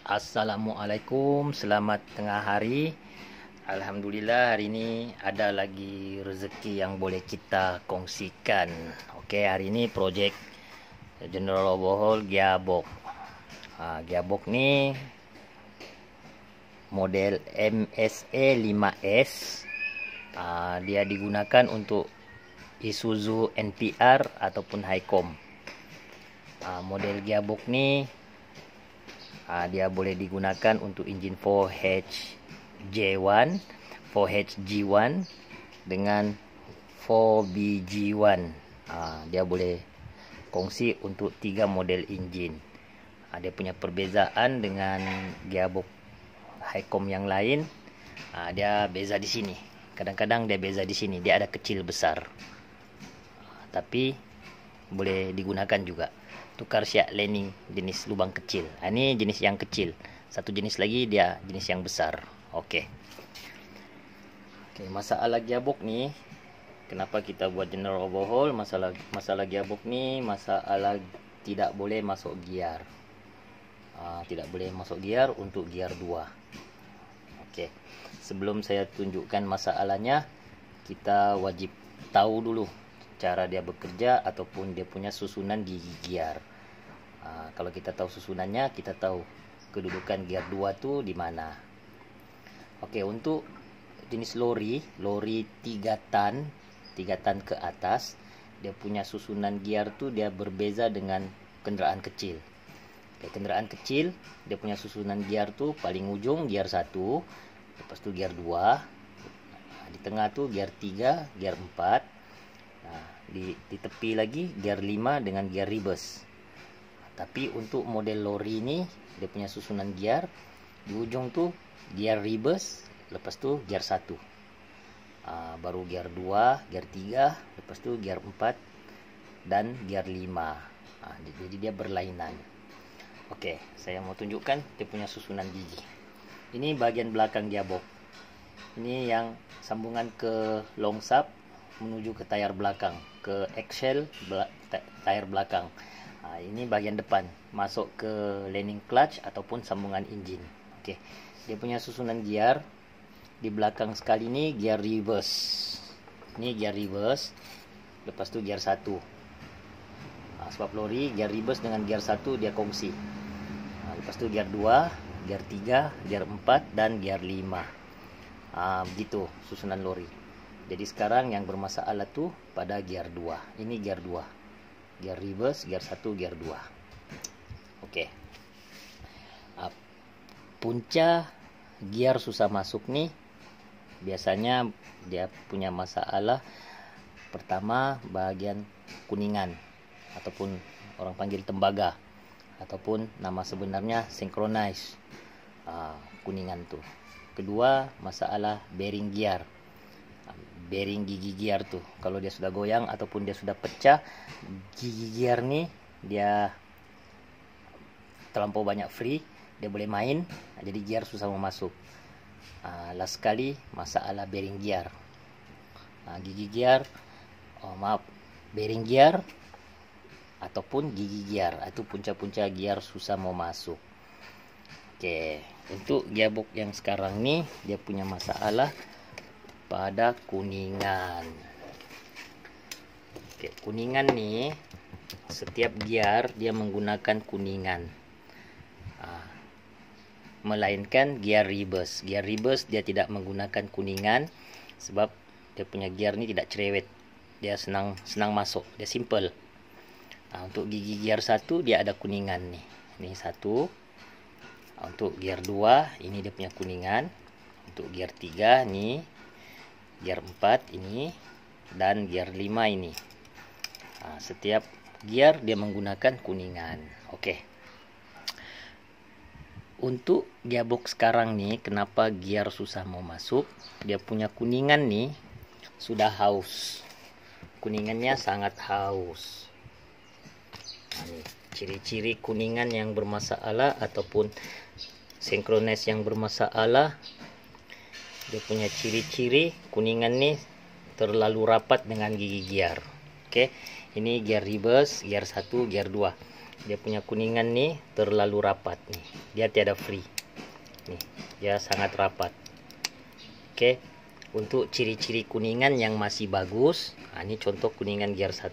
Assalamualaikum, selamat tengah hari. Alhamdulillah hari ini ada lagi rezeki yang boleh kita kongsikan. Okey, hari ini projek General Overhaul gearbox. Gearbox ni model MSA 5S. Dia digunakan untuk Isuzu NPR ataupun Highcom. Model gearbox ni dia boleh digunakan untuk enjin 4HJ1, 4HG1 dengan 4BG1. Dia boleh kongsi untuk 3 model enjin. Dia punya perbezaan dengan gearbox Highcom yang lain, dia beza di sini. Kadang-kadang dia beza di sini, dia ada kecil besar. Tapi boleh digunakan juga. Tukar siap landing jenis lubang kecil. Ini jenis yang kecil. Satu jenis lagi dia jenis yang besar. Okey, masalah gearbox ni, kenapa kita buat general overhaul? Masalah gearbox ni masalah tidak boleh masuk gear. Tidak boleh masuk gear untuk gear 2. Okey. Sebelum saya tunjukkan masalahnya, kita wajib tahu dulu cara dia bekerja ataupun dia punya susunan gigi gear. Kalau kita tahu susunannya, kita tahu kedudukan gear 2 tu di mana. Okey, untuk jenis lori 3 tan ke atas, dia punya susunan gear tu dia berbeza dengan kenderaan kecil. Okey, kenderaan kecil dia punya susunan gear tu paling ujung gear 1, lepas tu gear 2, di tengah tu gear 3, gear 4. Di tepi lagi gear 5 dengan gear reverse. Tapi untuk model lori ni, dia punya susunan gear di ujung tu gear reverse, lepas tu gear 1, baru gear 2, gear 3, lepas tu gear 4 dan gear 5. Jadi dia berlainan. Okey, saya mau tunjukkan dia punya susunan gigi. Ini bagian belakang gearbox. Ini yang sambungan ke long shaft menuju ke tayar belakang, ke axle tayar belakang. Ini bagian depan masuk ke landing clutch ataupun sambungan enjin. Okey, dia punya susunan gear di belakang sekali ni gear reverse. Ini gear reverse, lepas tu gear 1. Sebab lori gear reverse dengan gear 1 dia kongsi. Lepas tu gear 2, gear 3, gear 4 dan gear 5. Begitu susunan lori. Jadi sekarang yang bermasalah tu pada gear 2. Ini gear 2. Gear reverse, gear 1, gear 2. Okey. Punca gear susah masuk ni biasanya dia punya masalah pertama bahagian kuningan ataupun orang panggil tembaga ataupun nama sebenarnya synchronize. Kuningan tu. Kedua, masalah bearing gear. Bearing gigi gear tu, kalau dia sudah goyang ataupun dia sudah pecah, gigi gear ni dia terlampau banyak free, dia boleh main, jadi gear susah mau masuk. Last sekali masalah bearing gear. Gigi gear, bearing gear ataupun gigi gear, itu punca-punca gear susah mau masuk. Okey, untuk gearbox yang sekarang ni dia punya masalah pada kuningan. Okey, kuningan ni setiap gear dia menggunakan kuningan. Melainkan gear reverse. Gear reverse dia tidak menggunakan kuningan sebab dia punya gear ni tidak cerewet. Dia senang masuk, dia simple. Untuk gigi gear 1 dia ada kuningan ni. Ini 1. Untuk gear 2 ini dia punya kuningan. Untuk gear 3 ni, gear 4 ini, dan gear 5 ini. Setiap gear dia menggunakan kuningan. Okey. Untuk gearbox sekarang ni, kenapa gear susah mau masuk? Dia punya kuningan ni sudah haus. Kuningannya sangat haus. Ini ciri-ciri kuningan yang bermasalah ataupun synchronize yang bermasalah. Dia punya ciri-ciri kuningan ni terlalu rapat dengan gigi gear. Okey, ini gear reverse, gear 1, gear 2. dia punya kuningan nih terlalu rapat nih, dia tiada free nih, dia sangat rapat. Oke, untuk ciri-ciri kuningan yang masih bagus, nah, ini contoh kuningan gear 1,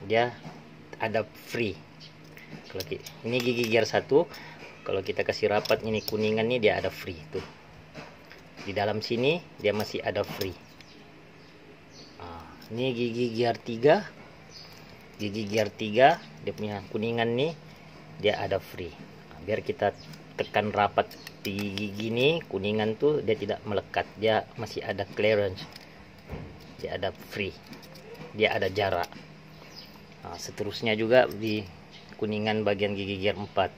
dia ada free. Kalau ini gigi gear 1, kalau kita kasih rapat ini kuningan nih, dia ada free tuh. Di dalam sini dia masih ada free. Nah, ini gigi gear 3, gigi gear 3 dia punya kuningan nih, dia ada free. Nah, biar kita tekan rapat di gigi ini, kuningan tuh dia tidak melekat, dia masih ada clearance, dia ada free, dia ada jarak. Nah, seterusnya juga di kuningan bagian gigi gear 4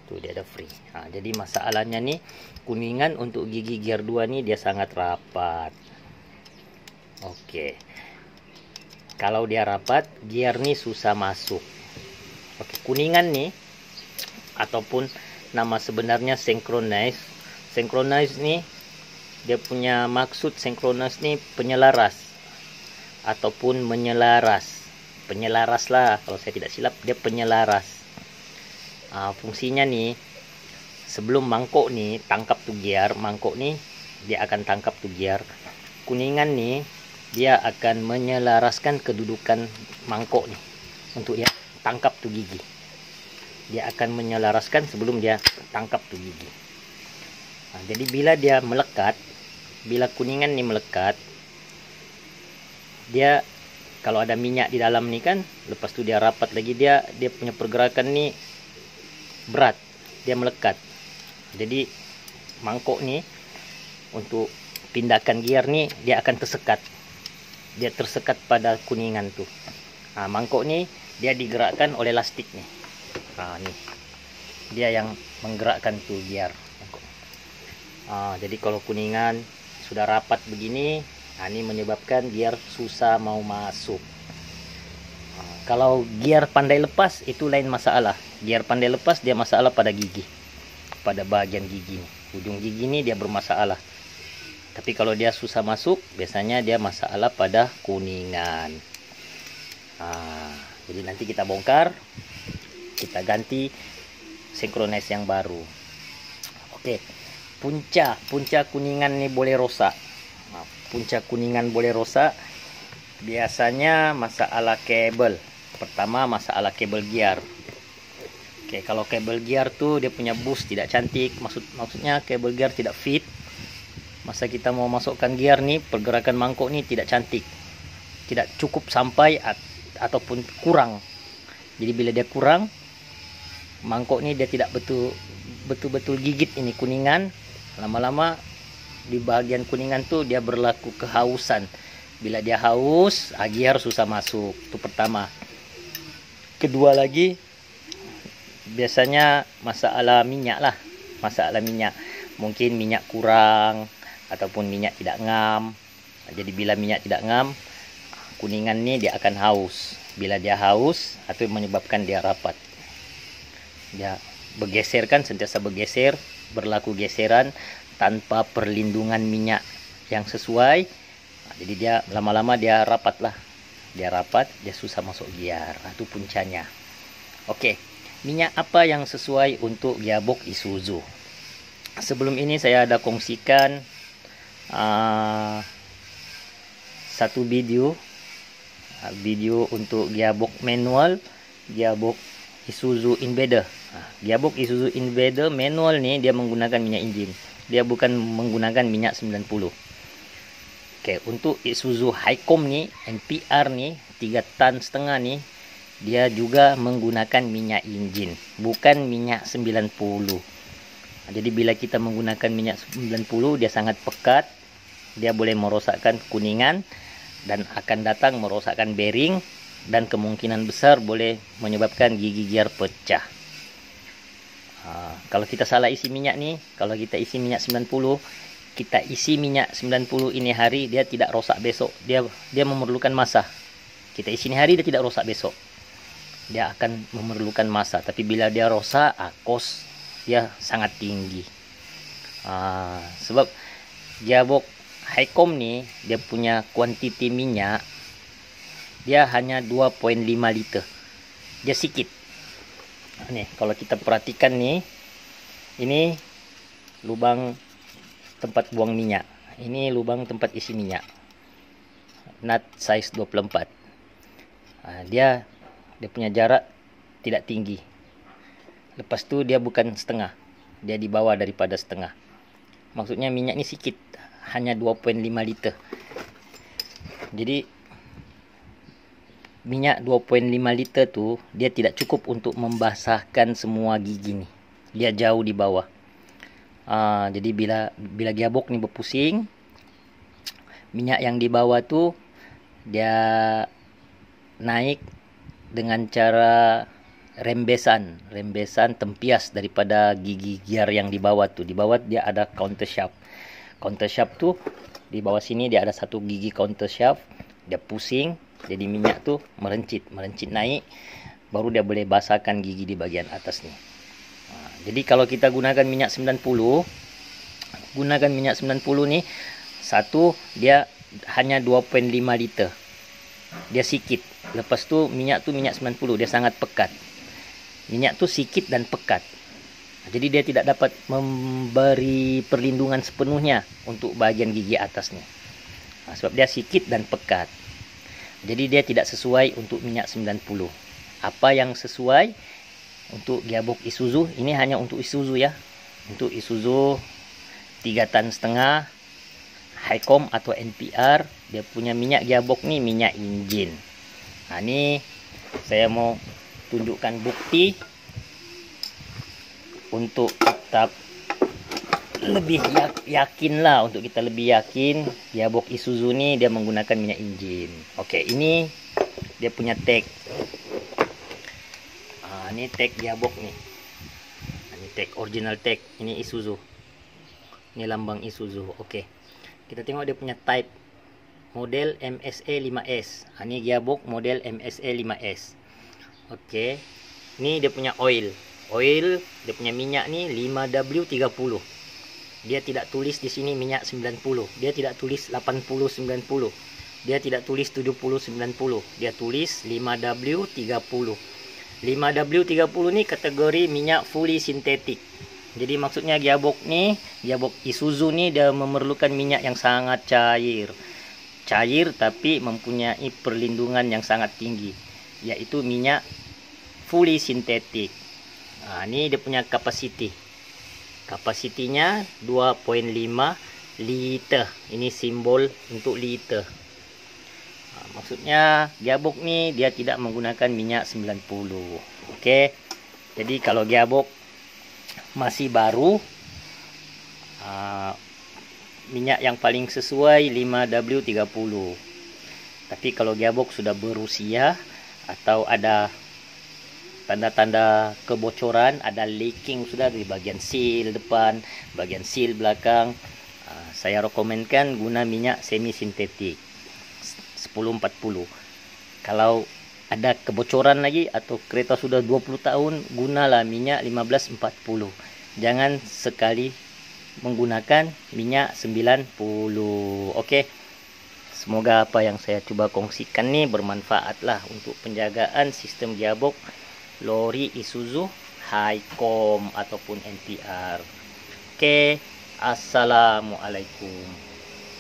tuh dia ada free. Nah, jadi masalahnya nih kuningan untuk gigi gear 2 nih dia sangat rapat. Oke, kalau dia rapat, gear nih susah masuk. Oke, kuningan nih ataupun nama sebenarnya synchronize. Synchronize nih dia punya maksud, synchronize nih penyelaras ataupun menyelaras. Penyelaras lah, kalau saya tidak silap dia penyelaras. Fungsinya nih, sebelum mangkok nih tangkap tuh gear, mangkok nih dia akan tangkap tuh gear. Kuningan nih dia akan menyelaraskan kedudukan mangkok nih untuk dia tangkap tuh gigi. Dia akan menyelaraskan sebelum dia tangkap tuh gigi. Nah, jadi bila dia melekat, bila kuningan nih melekat, dia kalau ada minyak di dalam nih kan, lepas itu dia rapat lagi, dia punya pergerakan nih berat, dia melekat. Jadi mangkok nih untuk pindahkan gear nih dia akan tersekat. Dia tersekat pada kuningan tuh. Nah, mangkok nih dia digerakkan oleh lastik nih. Nah, nih dia yang menggerakkan tuh gear. Jadi kalau kuningan sudah rapat begini, nah, ini menyebabkan gear susah mau masuk. Kalau gear pandai lepas itu lain masalah. Gear pandai lepas dia masalah pada gigi, pada bagian gigi nih. Ujung gigi ini dia bermasalah. Tapi kalau dia susah masuk, biasanya dia masalah pada kuningan. Jadi nanti kita bongkar, kita ganti synchronize yang baru. Oke, punca kuningan nih boleh rosak. Punca kuningan boleh rosak biasanya masalah kabel. Pertama masalah kabel gear. Oke, kalau kabel gear tuh dia punya bus tidak cantik, maksudnya kabel gear tidak fit. Masa kita mau masukkan gear nih, pergerakan mangkok nih tidak cantik, tidak cukup sampai ataupun kurang. Jadi bila dia kurang, mangkok nih dia tidak betul-betul gigit ini kuningan. Lama-lama di bagian kuningan tuh dia berlaku kehausan. Bila dia haus, gear susah masuk. Itu pertama. Kedua lagi, biasanya masalah minyak lah. Masalah minyak. Mungkin minyak kurang ataupun minyak tidak ngam. Jadi bila minyak tidak ngam, kuningan nih dia akan haus. Bila dia haus, itu menyebabkan dia rapat. Dia bergeser kan, sentiasa bergeser, berlaku geseran tanpa perlindungan minyak yang sesuai. Nah, jadi dia lama-lama dia rapat lah. Dia rapat, dia susah masuk gear. Itu puncanya. Oke, minyak apa yang sesuai untuk gearbox Isuzu? Sebelum ini saya ada kongsikan satu video untuk gearbox manual, gearbox Isuzu Invader. Gearbox Isuzu Invader manual nih dia menggunakan minyak engine. Dia bukan menggunakan minyak 90. Oke, untuk Isuzu Highcom nih, NPR nih, 3,5 ton nih, dia juga menggunakan minyak engine, bukan minyak 90. Jadi bila kita menggunakan minyak 90, dia sangat pekat, dia boleh merosakkan kuningan dan akan datang merosakkan bearing dan kemungkinan besar boleh menyebabkan gigi gear pecah. Kalau kita salah isi minyak nih, kalau kita isi minyak 90, kita isi minyak 90 ini hari, dia tidak rosak besok. Dia memerlukan masa. Kita isi ini hari, dia tidak rosak besok. Dia akan memerlukan masa. Tapi bila dia rosak, kos dia sangat tinggi. Sebab gearbox Highcom nih, dia punya kuantiti minyak, dia hanya 2,5 liter. Dia sikit. Nih, kalau kita perhatikan nih, ini lubang tempat buang minyak. Ini lubang tempat isi minyak. Nut size 24. Dia punya jarak tidak tinggi. Lepas tu dia bukan setengah. Dia di bawah daripada setengah. Maksudnya minyak ni sikit, hanya 2.5 liter. Jadi minyak 2.5 liter tu dia tidak cukup untuk membasahkan semua gigi ni. Dia jauh di bawah. Jadi bila gearbox ni berpusing, minyak yang di bawah tu dia naik dengan cara rembesan tempias daripada gigi gear yang di bawah tu. Di bawah dia ada counter shaft. Counter shaft tu di bawah sini dia ada satu gigi counter shaft. Dia pusing, jadi minyak tu merencit naik, baru dia boleh basahkan gigi di bagian atas ni. Jadi kalau kita gunakan minyak 90 ni, satu dia hanya 2.5 liter. Dia sikit. Lepas tu minyak 90, dia sangat pekat. Minyak tu sikit dan pekat. Jadi dia tidak dapat memberi perlindungan sepenuhnya untuk bahagian gigi atas ni. Sebab dia sikit dan pekat. Jadi dia tidak sesuai untuk minyak 90. Apa yang sesuai untuk gearbox Isuzu, ini hanya untuk Isuzu ya. Untuk Isuzu 3,5 ton Highcom atau NPR, dia punya minyak gearbox ni minyak enjin. Ni saya mau tunjukkan bukti untuk kita lebih yakin lah, untuk kita lebih yakin gearbox Isuzu ni dia menggunakan minyak enjin. Okey, ini dia punya tag. Ini tag gearbox ni. Ini tag original tag. Ini Isuzu. Ini lambang Isuzu. Okey. Kita tengok dia punya type. Model MSA 5S. Ini gearbox model MSA 5S. Okey. Ini dia punya oil. Oil dia punya minyak ni 5W30. Dia tidak tulis di sini minyak 90. Dia tidak tulis 80-90. Dia tidak tulis 70-90. Dia tulis 5W30. 5W30 ni kategori minyak fully sintetik. Jadi maksudnya gearbox Isuzu ni dia memerlukan minyak yang sangat cair. Cair tapi mempunyai perlindungan yang sangat tinggi, yaitu minyak fully sintetik. Ni dia punya kapasiti. Kapasitinya 2.5 liter. Ini simbol untuk liter. Maksudnya gearbox ni dia tidak menggunakan minyak 90. Okey. Jadi kalau gearbox masih baru, minyak yang paling sesuai 5W30. Tapi kalau gearbox sudah berusia atau ada tanda-tanda kebocoran, ada leaking sudah di bagian seal depan, bagian seal belakang, saya rekomenkan guna minyak semi sintetik 1040. Kalau ada kebocoran lagi atau kereta sudah 20 tahun, gunalah minyak 1540. Jangan sekali menggunakan minyak 90. Okey. Semoga apa yang saya cuba kongsikan ni bermanfaatlah untuk penjagaan sistem gearbox lori Isuzu Highcom ataupun NPR. Okey. Assalamualaikum.